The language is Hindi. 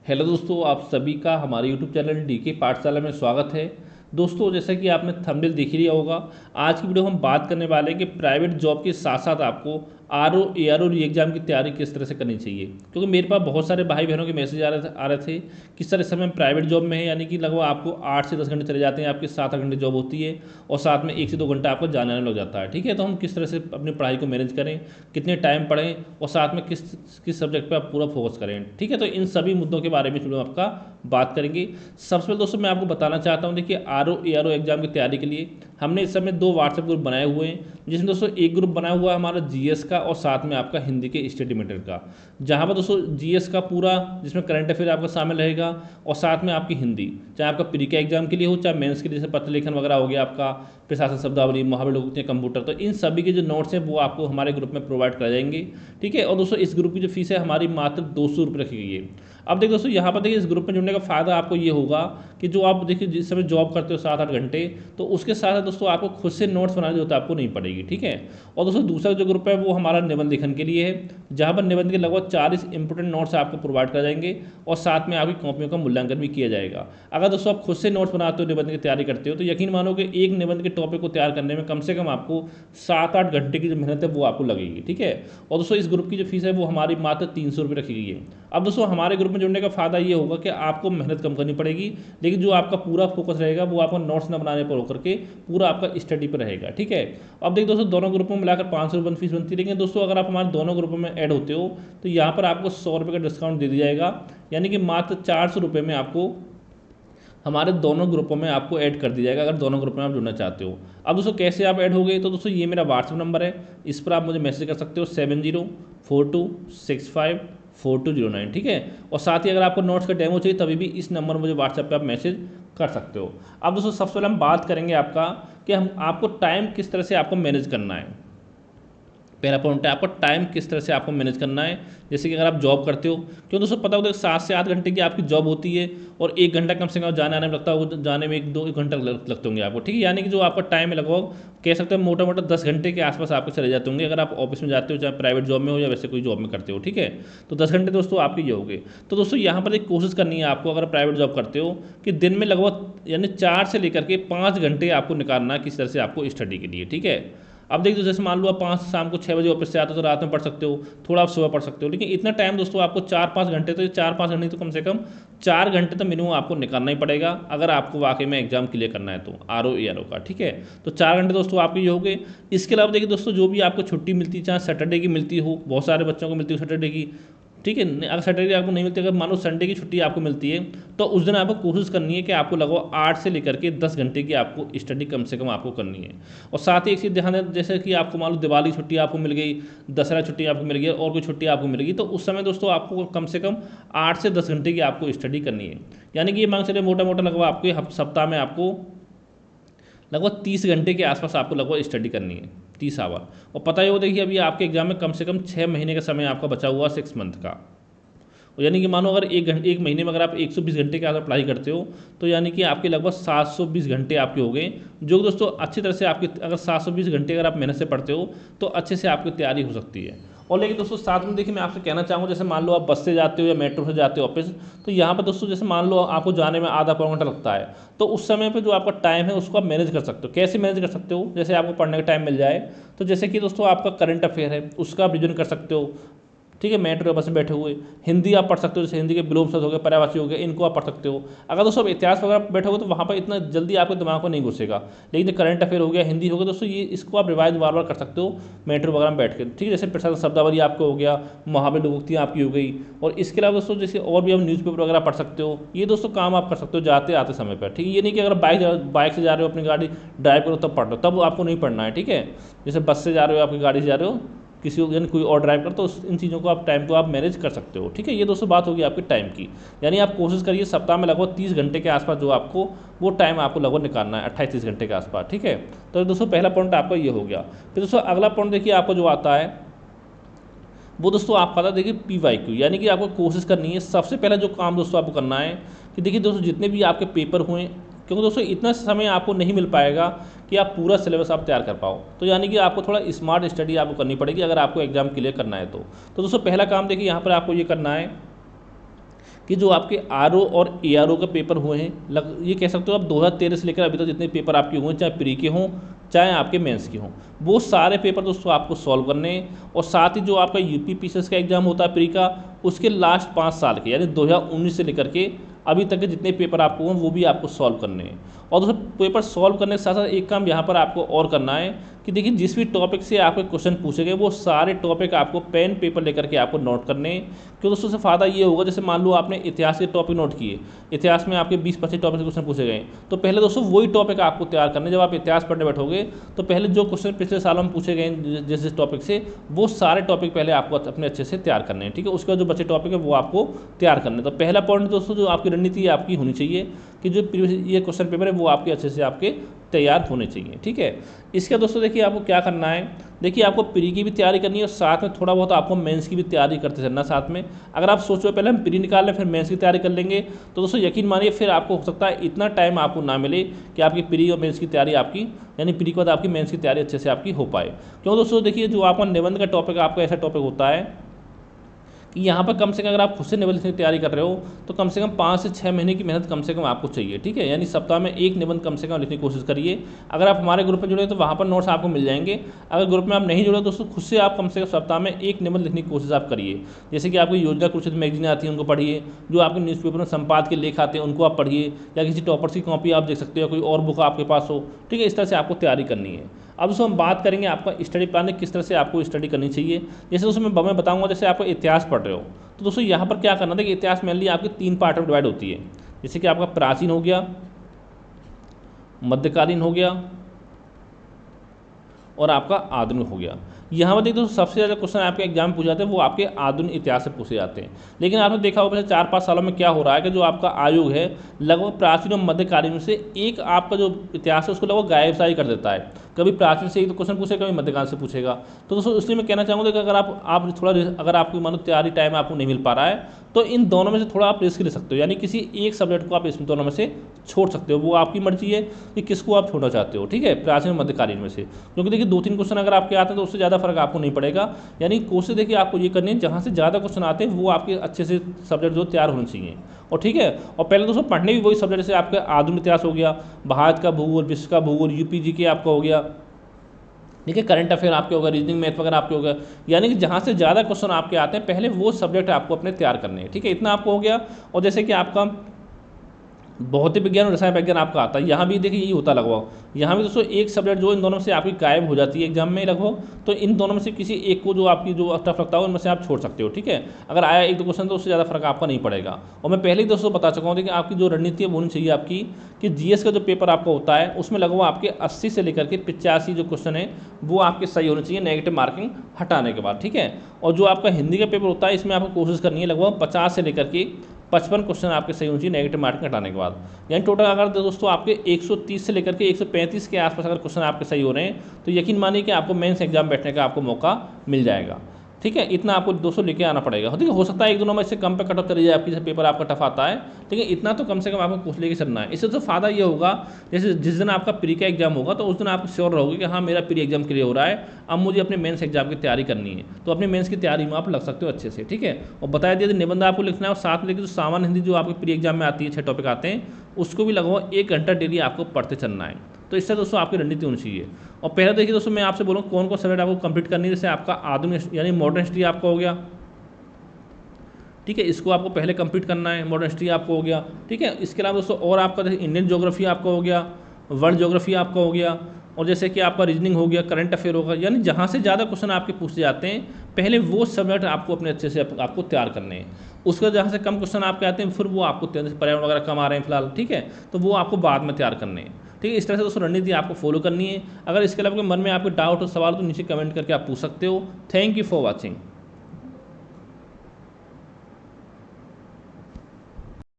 हेलो दोस्तों, आप सभी का हमारे यूट्यूब चैनल डीके पाठशाला में स्वागत है। दोस्तों, जैसा कि आपने थंबनेल देख ही लिया होगा, आज की वीडियो हम बात करने वाले हैं कि प्राइवेट जॉब के साथ साथ आपको आरओ एआरओ री एग्जाम की तैयारी किस तरह से करनी चाहिए। क्योंकि मेरे पास बहुत सारे भाई बहनों के मैसेज आ रहे थे कि सर इस समय प्राइवेट जॉब में है, यानी कि लगभग आपको 8 से 10 घंटे चले जाते हैं, आपकी 7-8 घंटे जॉब होती है और साथ में 1 से 2 घंटा आपको जाने आने लग जाता है। ठीक है, तो हम किस तरह से अपनी पढ़ाई को मैनेज करें, कितने टाइम पढ़ें और साथ में किस किस सब्जेक्ट पर आप पूरा फोकस करें। ठीक है, तो इन सभी मुद्दों के बारे में वीडियो में आपका बात करेंगे। सबसे पहले दोस्तों मैं आपको बताना चाहता हूं, देखिए आरओ एआरओ एग्जाम की तैयारी के लिए हमने इस समय 2 व्हाट्सएप ग्रुप बनाए हुए हैं, जिसमें दोस्तों एक ग्रुप बना हुआ है हमारा जीएस का और साथ में आपका हिंदी के स्टडी मटेरियल का, जहां पर दोस्तों जीएस का पूरा, जिसमें करंट अफेयर आपका शामिल रहेगा और साथ में आपकी हिंदी, चाहे आपका प्री के एग्जाम के लिए हो चाहे मेंस के लिए, जैसे पत्र लेखन वगैरह हो गया आपका, प्रशासन शब्दावली, मुहावरे, लोकोक्ति, कंप्यूटर, तो इन सभी के जो नोट्स हैं वो आपको हमारे ग्रुप में प्रोवाइड कराए जाएंगे। ठीक है, और दोस्तों इस ग्रुप की जो फीस है हमारी मात्र 200 रुपये रखी गई है। अब देखिए दोस्तों, यहाँ पर देखिए इस ग्रुप में जुड़ने का फ़ायदा आपको ये होगा कि जो आप देखिए जिस समय जॉब करते हो 7-8 घंटे, तो उसके साथ साथ दोस्तों आपको खुद से नोट्स बनाने की जरूरत आपको नहीं पड़ेगी। ठीक है, और दोस्तों दूसरा जो ग्रुप है वो हमारा निबंध लेखन के लिए है, जहाँ पर निबंध के लगभग 40 इंपोर्टेंट नोट्स आपको प्रोवाइड कर जाएंगे और साथ में आपकी कॉपियों का मूल्यांकन भी किया जाएगा। अगर दोस्तों आप खुद से नोट्स बनाते हो, निबंध की तैयारी करते हो, तो यकीन मानो कि एक निबंध के टॉपिक को तैयार करने में कम से कम आपको 7-8 घंटे की जो मेहनत है वो आपको लगेगी। ठीक है, और दोस्तों इस ग्रुप की जो फीस है वो हमारी मात्र 300 रुपये रखी गई है। अब दोस्तों हमारे ग्रुप में जुड़ने का फ़ायदा ये होगा कि आपको मेहनत कम करनी पड़ेगी, लेकिन जो आपका पूरा फोकस रहेगा वो आपको नोट्स न बनाने पर होकर के पूरा आपका स्टडी पर रहेगा। ठीक है, अब देखिए दोस्तों दोनों ग्रुपों में मिलाकर 500 रुपये फीस बनती है, लेकिन दोस्तों अगर आप हमारे दोनों ग्रुपों में ऐड होते हो तो यहाँ पर आपको 100 रुपये का डिस्काउंट दे दिया जाएगा, यानी कि मात्र 400 रुपये में आपको हमारे दोनों ग्रुपों में आपको ऐड कर दिया जाएगा, अगर दोनों ग्रुप में आप जुड़ना चाहते हो। अब दोस्तों कैसे आप ऐड हो गए, तो दोस्तों ये मेरा व्हाट्सअप नंबर है, इस पर आप मुझे मैसेज कर सकते हो 7042654209। ठीक है, और साथ ही अगर आपको नोट्स का डेमो चाहिए तभी भी इस नंबर मुझे व्हाट्सएप पे आप मैसेज कर सकते हो। अब दोस्तों सबसे पहले हम बात करेंगे आपका कि हम आपको टाइम किस तरह से आपको मैनेज करना है। पहला पॉइंट है आपको टाइम किस तरह से आपको मैनेज करना है। जैसे कि अगर आप जॉब करते हो, क्यों दोस्तों पता होता है 7 से 8 घंटे की आपकी जॉब होती है और 1 घंटा कम से कम जाने आने में लगता है, जाने में 1-2 घंटा लगते होंगे आपको। ठीक है, यानी कि जो आपका टाइम है लगभग कह सकते हैं मोटा मोटा 10 घंटे के आसपास आपके चले जाते होंगे, अगर आप ऑफिस में जाते हो, चाहे प्राइवेट जॉब में हो या वैसे कोई जॉब में करते हो। ठीक है, तो 10 घंटे दोस्तों आपके ये हो गए। तो दोस्तों यहाँ पर एक कोशिश करनी है आपको, अगर प्राइवेट जॉब करते हो, कि दिन में लगभग यानी 4 से लेकर के 5 घंटे आपको निकालना है किस तरह से आपको स्टडी के लिए। ठीक है, अब देखिए जैसे मान लो आप 5 शाम को 6 बजे ऑफिस से आते हो तो रात में पढ़ सकते हो, थोड़ा आप सुबह पढ़ सकते हो, लेकिन इतना टाइम दोस्तों आपको 4-5 घंटे, तो 4-5 घंटे तो कम से कम 4 घंटे तो मिनिमम आपको निकालना ही पड़ेगा, अगर आपको वाकई में एग्जाम क्लियर करना है तो आरओ एआरओ का। ठीक है, तो 4 घंटे दोस्तों आपके ये हो गए। इसके अलावा देखिए दोस्तों जो भी आपको छुट्टी मिलती है, चाहे सैटरडे की मिलती हो, बहुत सारे बच्चों को मिलती है सैटरडे की। ठीक है, अगर सैटरडे आपको नहीं मिलती, अगर मान लो संडे की छुट्टी आपको मिलती है, तो उस दिन आपको कोशिश करनी है कि आपको लगभग 8 से लेकर के 10 घंटे की आपको स्टडी कम से कम आपको करनी है। और साथ ही एक चीज़ ध्यान दें, जैसे कि आपको मान लो दिवाली छुट्टी आपको मिल गई, दशहरा छुट्टी आपको मिल गई और कोई छुट्टी आपको मिल गई, तो उस समय दोस्तों आपको कम से कम 8 से 10 घंटे की आपको स्टडी करनी है। यानी कि ये मान चलिए मोटा मोटा लगभग आपके सप्ताह में आपको लगभग 30 घंटे के आसपास आपको लगभग स्टडी करनी है, 30 आवर। और पता ही हो, देखिए अभी आपके एग्जाम में कम से कम 6 महीने का समय आपका बचा हुआ, 6 मंथ का। यानी कि मानो अगर एक महीने में अगर आप 120 घंटे के आसपास पढ़ाई करते हो, तो यानी कि आपके लगभग 720 घंटे आपके हो गए, जो दोस्तों अच्छी तरह से आपकी, अगर 720 घंटे अगर आप मेहनत से पढ़ते हो तो अच्छे से आपकी तैयारी हो सकती है। और लेकिन दोस्तों साथ में देखिए मैं आपसे कहना चाहूँगा, जैसे मान लो आप बस से जाते हो या मेट्रो से जाते हो ऑफिस, तो यहाँ पर दोस्तों जैसे मान लो आपको जाने में आधा पौना घंटा लगता है, तो उस समय पे जो आपका टाइम है उसको आप मैनेज कर सकते हो। कैसे मैनेज कर सकते हो, जैसे आपको पढ़ने का टाइम मिल जाए, तो जैसे कि दोस्तों आपका करंट अफेयर है उसका आप रिविजन कर सकते हो। ठीक है, मेट्रो या बस में बैठे हुए हिंदी आप पढ़ सकते हो, जैसे हिंदी के विलोम शब्द हो गए, पर्यायवाची हो गए, इनको आप पढ़ सकते हो। अगर दोस्तों इतिहास वगैरह बैठे हो तो वहाँ पर इतना जल्दी आपके दिमाग में नहीं घुसेगा, लेकिन जो करंट अफेयर हो गया, हिंदी हो गया दोस्तों, ये इसको आप रिवाइज बार बार कर सकते हो मेट्रो वगैरह में बैठ के। ठीक है, जैसे प्रशासन शब्दावली आपको हो गया, मुहावरे, लोकोक्तियाँ आपकी हो गई, और इसके अलावा दोस्तों जैसे और भी आप न्यूज़पेपर वगैरह पढ़ सकते हो। ये दोस्तों काम आप कर सकते हो जाते आते समय पर। ठीक है, ये नहीं कि अगर बाइक से जा रहे हो, अपनी गाड़ी ड्राइव करो तब पढ़ लो, तब आपको नहीं पढ़ना है। ठीक है, जैसे बस से जा रहे हो, आपकी गाड़ी से जा रहे हो, किसी यानी कोई और ड्राइव कर, तो इन चीज़ों को आप टाइम को आप मैनेज कर सकते हो। ठीक है, ये दोस्तों बात होगी आपके टाइम की। यानी आप कोशिश करिए सप्ताह में लगभग 30 घंटे के आसपास जो आपको वो टाइम आपको लगभग निकालना है, 28-30 घंटे के आसपास। ठीक है, तो दोस्तों पहला पॉइंट आपका ये हो गया। फिर दोस्तों अगला पॉइंट देखिए आपको जो आता है वो दोस्तों आप पता देखिए PYQ, यानी कि आपको कोशिश करनी है, सबसे पहला जो काम दोस्तों आपको करना है कि देखिए दोस्तों जितने भी आपके पेपर हुए, क्योंकि दोस्तों इतना समय आपको नहीं मिल पाएगा कि आप पूरा सिलेबस आप तैयार कर पाओ, तो यानी कि आपको थोड़ा स्मार्ट स्टडी आपको करनी पड़ेगी अगर आपको एग्जाम क्लियर करना है तो दोस्तों पहला काम देखिए यहाँ पर आपको ये करना है कि जो आपके आर और ARO का पेपर हुए हैं, ये कह सकते हो आप 2013 से लेकर अभी तक जितने पेपर आपके हुए हैं, चाहे प्री के हों चाहे आपके मेंस के हों, वो सारे पेपर दोस्तों आपको सॉल्व करने हैं। और साथ ही जो आपका UP PCS का एग्जाम होता है प्री का, उसके लास्ट 5 साल के यानी 2019 से लेकर के अभी तक के जितने पेपर आपको हों वो भी आपको सॉल्व करने हैं। और दोस्तों पेपर सॉल्व करने के साथ साथ एक काम यहाँ पर आपको और करना है कि देखिए जिस भी टॉपिक से आपके क्वेश्चन पूछे गए वो सारे टॉपिक आपको पेन पेपर लेकर के आपको नोट करने हैं। क्यों दोस्तों से फ़ायदा ये होगा, जैसे मान लो आपने इतिहास के टॉपिक नोट किए, इतिहास में आपके 20-25 टॉपिक से क्वेश्चन पूछे गए, तो पहले दोस्तों वही टॉपिक आपको तैयार करने। जब आप इतिहास पढ़ने बैठोगे तो पहले जो क्वेश्चन पिछले सालों में पूछे गए जिस टॉपिक से, वो सारे टॉपिक पहले आपको अपने अच्छे से तैयार करने हैं, ठीक है। उसके बाद जो बचे टॉपिक है वो आपको तैयार करने। तो पहला पॉइंट दोस्तों जो आपकी रणनीति आपकी होनी चाहिए कि जो प्रीवियस ये क्वेश्चन पेपर है वो आपके अच्छे से आपके तैयार होने चाहिए, ठीक है। इसके दोस्तों देखिए आपको क्या करना है, देखिए आपको प्री की भी तैयारी करनी है और साथ में थोड़ा बहुत आपको मेंस की भी तैयारी करते चलना साथ में। अगर आप सोचो पहले हम प्री निकाल लें फिर मेंस की तैयारी कर लेंगे, तो दोस्तों यकीन मानिए फिर आपको हो सकता है इतना टाइम आपको ना मिले कि आपकी प्री और मेंस की तैयारी आपकी, यानी प्री के बाद आपकी मेंस की तैयारी अच्छे से आपकी हो पाए। क्यों दोस्तों देखिए जो आपका निबंध का टॉपिक आपका ऐसा टॉपिक होता है कि यहाँ पर कम से कम अगर आप खुद से निबंध लिखने की तैयारी कर रहे हो तो कम से कम 5 से 6 महीने की मेहनत कम से कम आपको चाहिए, ठीक है। यानी सप्ताह में एक निबंध कम से कम लिखने की कोशिश करिए। अगर आप हमारे ग्रुप में जुड़े तो वहाँ पर नोट्स आपको मिल जाएंगे। अगर ग्रुप में आप नहीं जुड़े दोस्तों खुद से आप कम से कम सप्ताह में एक निबंध लिखने की कोशिश आप करिए। जैसे कि आपको योजना कुरुक्षेत्र मैगजीन आती है उनको पढ़िए, जो आपके न्यूज़पेपर में संपाद के लेख आते हैं उनको आप पढ़िए, या किसी टॉपर्स की कॉपी आप देख सकते हो, कोई और बुक आपके पास हो, ठीक है। इस तरह से आपको तैयारी करनी है। अब दोस्तों हम बात करेंगे आपका स्टडी प्लान में किस तरह से आपको स्टडी करनी चाहिए। जैसे दोस्तों मैं बताऊंगा, जैसे आपको इतिहास पढ़ रहे हो तो दोस्तों यहाँ पर क्या करना था कि इतिहास मेनली आपकी 3 पार्ट में डिवाइड होती है। जैसे कि आपका प्राचीन हो गया, मध्यकालीन हो गया और आपका आधुनिक हो गया। यहाँ पर देखिए सबसे ज़्यादा क्वेश्चन आपके एग्जाम में पूछे जाते हैं वो आपके आधुनिक इतिहास से पूछे जाते हैं। लेकिन आपने देखा होगा पिछले 4-5 सालों में क्या हो रहा है कि जो आपका आयोग है लगभग प्राचीन और मध्यकालीन में से एक आपका जो इतिहास है उसको लगभग गायब सा ही कर देता है। कभी प्राचीन से ही तो क्वेश्चन पूछेगा, कभी मध्यकाल से पूछेगा। तो दोस्तों इसलिए मैं कहना चाहूँगा कि अगर आप थोड़ा, अगर आपकी मानो तैयारी टाइम आपको नहीं मिल पा रहा है तो इन दोनों में से थोड़ा आप रिस्क ले सकते हो, यानी किसी एक सब्जेक्ट को आप इस दोनों में से छोड़ सकते हो। वो आपकी मर्जी है कि किसको आप छोड़ना चाहते हो, ठीक है, प्राचीन मध्यकालीन में से। क्योंकि देखिए 2-3 क्वेश्चन अगर आपके आते हैं तो उससे ज़्यादा फर्क आपको नहीं पड़ेगा। यानी कोशिश देखिए आपको ये करनी है जहाँ से ज़्यादा क्वेश्चन आते हैं वो आपके अच्छे से सब्जेक्ट जो तैयार होने चाहिए, और ठीक है। और पहले दोस्तों पढ़ने भी वही सब्जेक्ट, जैसे आपका आधुनिक इतिहास हो गया, भारत का भूगोल, विश्व का भूगोल, UPG आपका हो गया, ठीक है, करंट अफेयर आपके होगा, रीजनिंग मैथ वगैरह आपके होगा। यानी कि जहाँ से ज़्यादा क्वेश्चन आपके आते हैं पहले वो सब्जेक्ट आपको अपने तैयार करने हैं, ठीक है। इतना आपको हो गया। और जैसे कि आपका भौतिक विज्ञान और रसायन विज्ञान आपका आता है, यहाँ भी देखिए यही होता लगभग। यहाँ भी दोस्तों एक सब्जेक्ट जो इन दोनों में से आपकी गायब हो जाती है एग्जाम में लगभग, तो इन दोनों में से किसी एक को जो आपकी जो टफ लगता है उनमें से आप छोड़ सकते हो, ठीक है। अगर आया 1-2 क्वेश्चन तो उससे ज़्यादा फर्क आपका नहीं पड़ेगा। और मैं पहले ही दोस्तों बता चुका हूँ कि आपकी जो रणनीति है वो होनी चाहिए आपकी कि GS का जो पेपर आपका होता है उसमें लगभग आपके 80 से लेकर के 85 जो क्वेश्चन है वो आपके सही होने चाहिए नेगेटिव मार्किंग हटाने के बाद, ठीक है। और जो आपका हिंदी का पेपर होता है इसमें आपको कोशिश करनी है लगभग 50 से लेकर के 55 क्वेश्चन आपके सही होनी चाहिए नेगेटिव मार्किंग हटाने के बाद। यानी टोटल अगर दोस्तों आपके 130 से लेकर के 135 के आसपास अगर क्वेश्चन आपके सही हो रहे हैं तो यकीन मानिए कि आपको मेंस एग्जाम बैठने का आपको मौका मिल जाएगा, ठीक है। इतना आपको दोस्तों लेके आना पड़ेगा, ठीक है। हो सकता है 1-2 नंबर इससे कम पे कट ऑफ चली जाए आपकी, जैसे पेपर आपका टफ आता है, ठीक है। इतना तो कम से कम आपको कुछ लेके चलना है। इससे तो फ़ायदा ये होगा जैसे जिस दिन आपका प्री का एग्जाम होगा तो उस दिन आप श्योर रहोगे कि हाँ मेरा प्री एग्जाम क्लियर हो रहा है, अब मुझे अपने मेंस एग्जाम की तैयारी करनी है। तो अपने मेंस की तैयारी में आप लग सकते हो अच्छे से, ठीक है। और बताया दिया निबंध आपको लिखना है और साथ में देखिए जो सामान्य हिंदी जो आपके प्री एग्जाम में आती है 6 टॉपिक आते हैं उसको भी लगभग 1 घंटा डेली आपको पढ़ते चलना है। तो इससे दोस्तों आपकी रणनीति होनी चाहिए। और पहले देखिए दोस्तों मैं आपसे बोलूँ कौन सब्जेक्ट आपको कंप्लीट करनी है। जैसे आपका आधुनिक यानी मॉडर्न हिस्ट्री आपका हो गया, ठीक है, इसको आपको पहले कंप्लीट करना है, मॉडर्न हिस्ट्री आपको हो गया, ठीक है। इसके अलावा दोस्तों और आपका इंडियन ज्योग्राफी आपका हो गया, वर्ल्ड ज्योग्राफी आपका हो गया, और जैसे कि आपका रीजनिंग हो गया, करंट अफेयर होगा। यानी जहाँ से ज़्यादा क्वेश्चन आपके पूछे जाते हैं पहले वो सब्जेक्ट आपको अपने अच्छे से आपको तैयार करने हैं। उसके जहाँ से कम क्वेश्चन आपके आते हैं फिर वो आपको पर्यावरण वगैरह कम आ रहे हैं फिलहाल, ठीक है, तो वो आपको बाद में तैयार करने हैं, ठीक है। इस तरह से दोस्तों रणनीति आपको फॉलो करनी है। अगर इसके अलावा मन में आपके डाउट और सवाल तो नीचे कमेंट करके आप पूछ सकते हो। Thank you for watching.